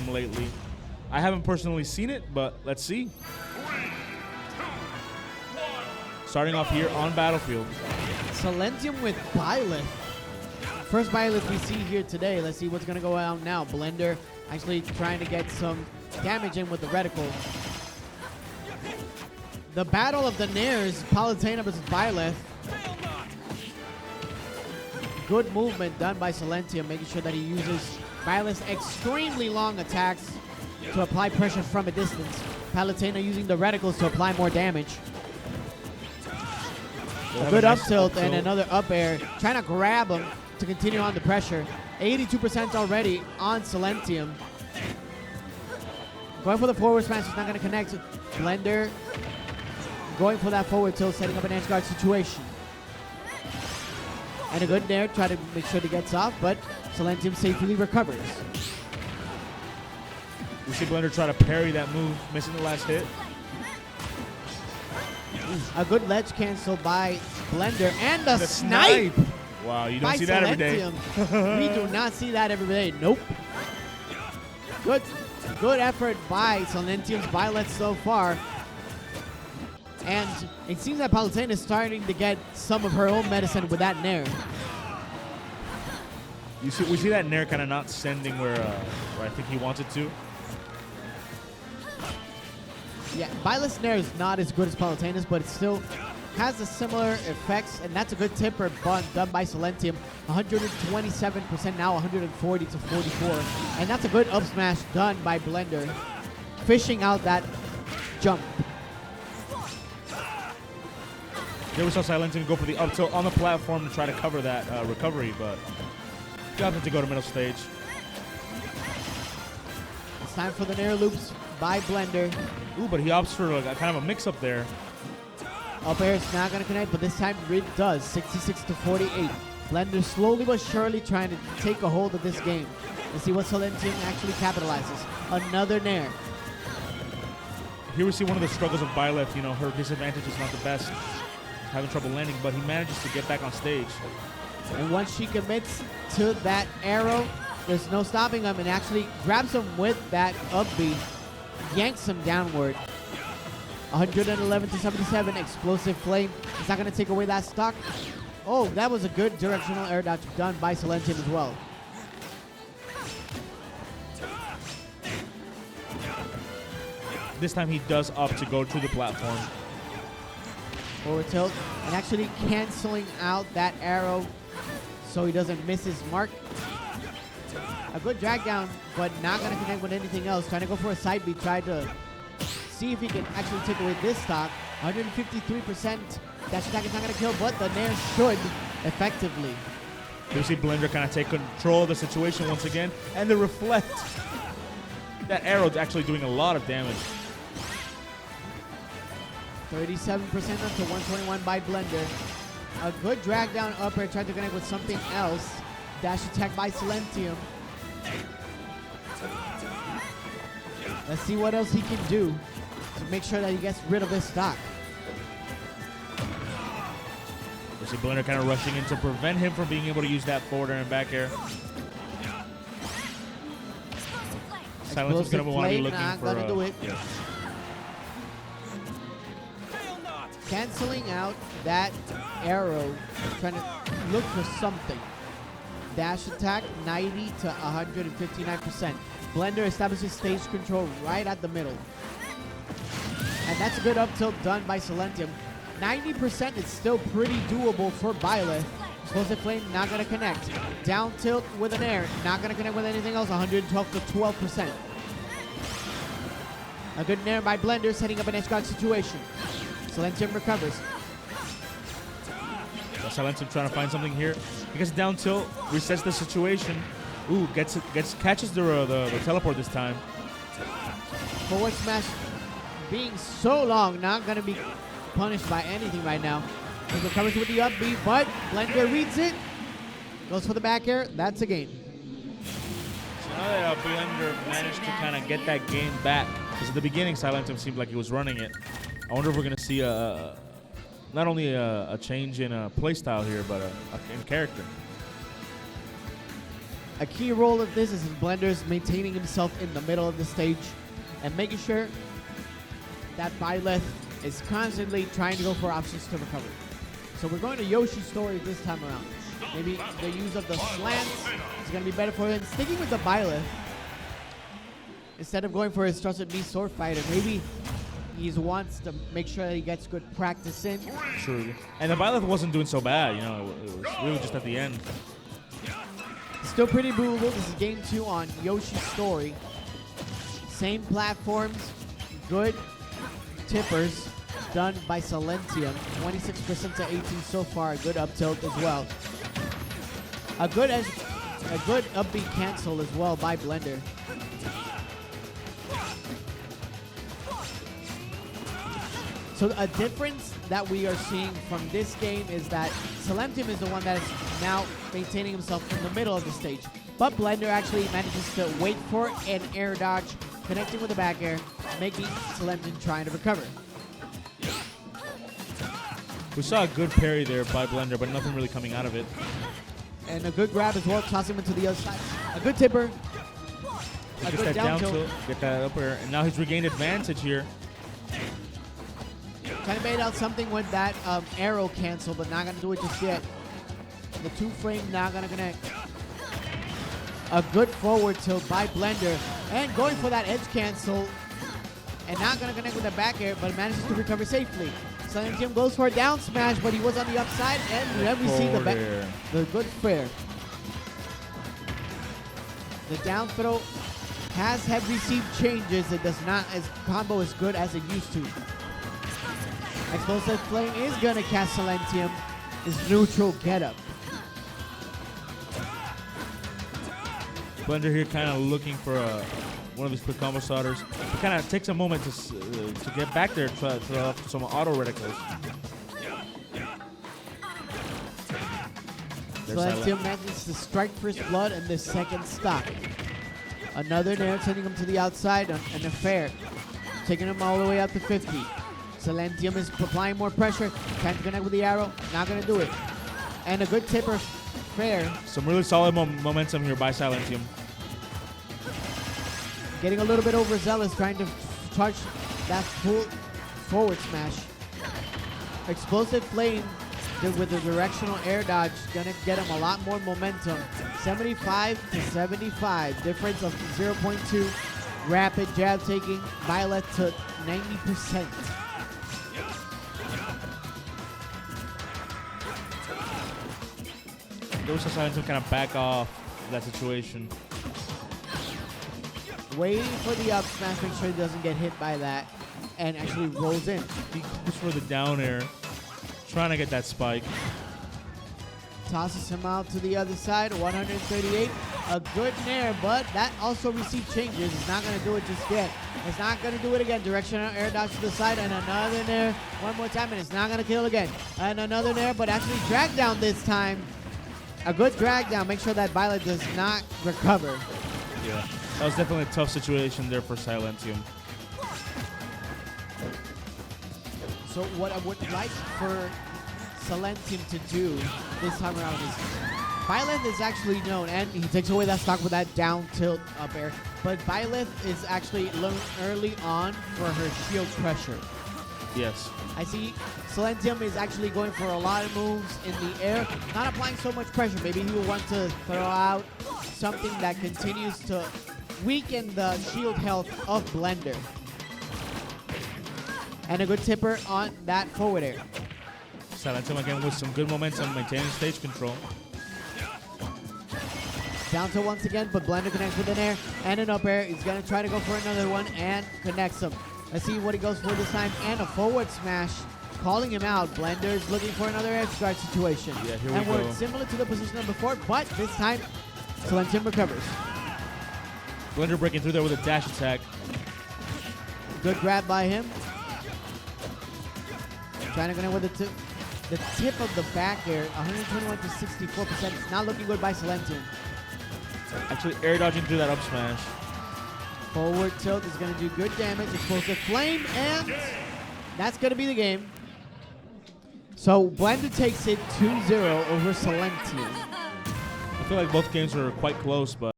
him lately. I haven't personally seen it, but let's see. Starting off here on Battlefield. Silentium with Byleth. First Byleth we see here today. Let's see what's going to go out now. Blender actually trying to get some damage in with the reticle. The battle of the Nairs, Palutena versus Byleth. Good movement done by Silentium, making sure that he uses Byleth's extremely long attacks to apply pressure from a distance. Palutena using the reticles to apply more damage. A good up tilt and another up air, trying to grab him to continue on the pressure. 82% already on Silentium. Going for the forward smash is not going to connect. Blender going for that forward tilt, setting up an edge guard situation. And a good nair, try to make sure he gets off, but Silentium safely recovers. We see Blender try to parry that move, missing the last hit. A good ledge cancel by Blender and the snipe. Wow, you don't see that every day. We do not see that every day. Nope. Good effort by Silentium's Byleth so far. And it seems that Palutena is starting to get some of her own medicine with that nair. We see that nair kind of not sending where I think he wants it to. Yeah, Byleth's nair is not as good as Palutena's, but it still has a similar effects, and that's a good tipper done by Silentium. 127% now, 140 to 44. And that's a good up smash done by Blender, fishing out that jump. There we saw Silentium go for the up tilt on the platform to try to cover that recovery, but got him to go to middle stage. It's time for the nair loops by Blender. Ooh, but he opts for like kind of a mix-up there. Up air is not going to connect, but this time it does. 66 to 48. Blender slowly but surely trying to take a hold of this game. Let's see what Silentium actually capitalizes. Another nair. Here we see one of the struggles of Byleth. You know, her disadvantage is not the best. Having trouble landing, but he manages to get back on stage. And once she commits to that arrow, there's no stopping him, and actually grabs him with that up B, yanks him downward. 111 to 77, explosive flame. It's not going to take away that stock. Oh, that was a good directional air dodge done by Silentium as well. This time he does up to go to the platform. Forward tilt, and actually canceling out that arrow so he doesn't miss his mark. A good drag down, but not going to connect with anything else. Trying to go for a side B, tried to see if he can actually take away this stock. 153%. Dash attack is not going to kill, but the nair should effectively. You see Blender kind of take control of the situation once again, and the reflect. That arrow's actually doing a lot of damage. 37% up to 121 by Blender. A good drag down up air, tried to connect with something else. Dash attack by Silentium. Let's see what else he can do to make sure that he gets rid of his stock. You see Blender kind of rushing in to prevent him from being able to use that forward air and back air. Silentium's going to want to be looking for gonna do it. Yeah. Canceling out that arrow, trying to look for something. Dash attack, 90 to 159%. Blender establishes stage control right at the middle. And that's a good up tilt done by Silentium. 90% is still pretty doable for Byleth. Explosive flame, not going to connect. Down tilt with an air, not going to connect with anything else, 112 to 12%. A good nair by Blender, setting up an edge guard situation. Silentium recovers. Silentium trying to find something here. He gets down tilt, resets the situation. Ooh, catches the teleport this time. Forward smash being so long, not going to be punished by anything right now. He recovers with the up B, but Blender reads it. Goes for the back air. That's a game. So now that Blender managed to kind of get that game back, because at the beginning, Silentium seemed like he was running it. I wonder if we're going to see not only a change in playstyle here, but in character. A key role of this is Blender's maintaining himself in the middle of the stage and making sure that Byleth is constantly trying to go for options to recover. So we're going to Yoshi's story this time around. Maybe the use of the slants is going to be better for him. Sticking with the Byleth, instead of going for his trusted me sword fighter, maybe he wants to make sure that he gets good practice in. True. And the Byleth wasn't doing so bad, you know, it was really just at the end. Still pretty doable. This is game 2 on Yoshi's story. Same platforms, good tippers done by Silentium. 26% to 18 so far. Good up tilt as well. A good upbeat cancel as well by Blender. So a difference that we are seeing from this game is that Silentium is the one that is now maintaining himself in the middle of the stage. But Blender actually manages to wait for an air dodge, connecting with the back air, making Silentium trying to recover. We saw a good parry there by Blender, but nothing really coming out of it. And a good grab as well, tossing him into the other side. A good tipper. A good down tilt. Get that up air, and now he's regained advantage here. Trying to bait out something with that arrow cancel, but not going to do it just yet. The 2-frame not going to connect. A good forward tilt by Blender. And going for that edge cancel. And not going to connect with the back air, but manages to recover safely. Silentium goes for a down smash, but he was on the upside. And then we see the good fair. The down throw have received changes. It does not as combo as good as it used to. Explosive Flame is going to cast Silentium. His neutral getup. Blender here kind of looking for one of his quick combo starters. It kind of takes a moment to get back there to throw off some auto reticles. Silentium manages to strike first blood in the second stock. Another nair sending him to the outside and a fair. Taking him all the way up to 50. Silentium is applying more pressure. Trying to connect with the arrow. Not going to do it. And a good tipper fair. Some really solid momentum here by Silentium. Getting a little bit overzealous, trying to charge that full forward smash. Explosive Flame with the directional air dodge gonna get him a lot more momentum. 75 to 75, difference of 0.2. Rapid jab taking Byleth to 90%. Those are Silentium kind of back off that situation. Waiting for the up smash, make sure he doesn't get hit by that, and actually rolls in. He goes for the down air, trying to get that spike. Tosses him out to the other side, 138. A good nair, but that also received changes. It's not going to do it just yet. It's not going to do it again. Directional air dodge to the side, and another nair one more time, and it's not going to kill again. And another nair, but actually drag down this time. A good drag down. Make sure that Byleth does not recover. Yeah. That was definitely a tough situation there for Silentium. So what I would like for Silentium to do this time around is Byleth is actually known, and he takes away that stock with that down tilt up air, but Byleth is actually learned early on for her shield pressure. Yes. I see Silentium is actually going for a lot of moves in the air, not applying so much pressure. Maybe he will want to throw out something that continues to weaken the shield health of Blender. And a good tipper on that forward air. Silentium again with some good momentum, maintaining stage control. Down to once again, but Blender connects with an air and an up air. He's going to try to go for another one and connects him. Let's see what he goes for this time. And a forward smash, calling him out. Blender's looking for another edge guard situation. Yeah, here and we go. we're similar to the position of before, but this time, Silentium recovers. Blender breaking through there with a dash attack. Good grab by him. Trying to connect with the tip of the back air. 121 to 64%. It's not looking good by Silentium. Actually air dodging through that up smash. Forward tilt is going to do good damage. Explosive Flame, and that's going to be the game. So Blender takes it 2-0 over Silentium. feel like both games were quite close, but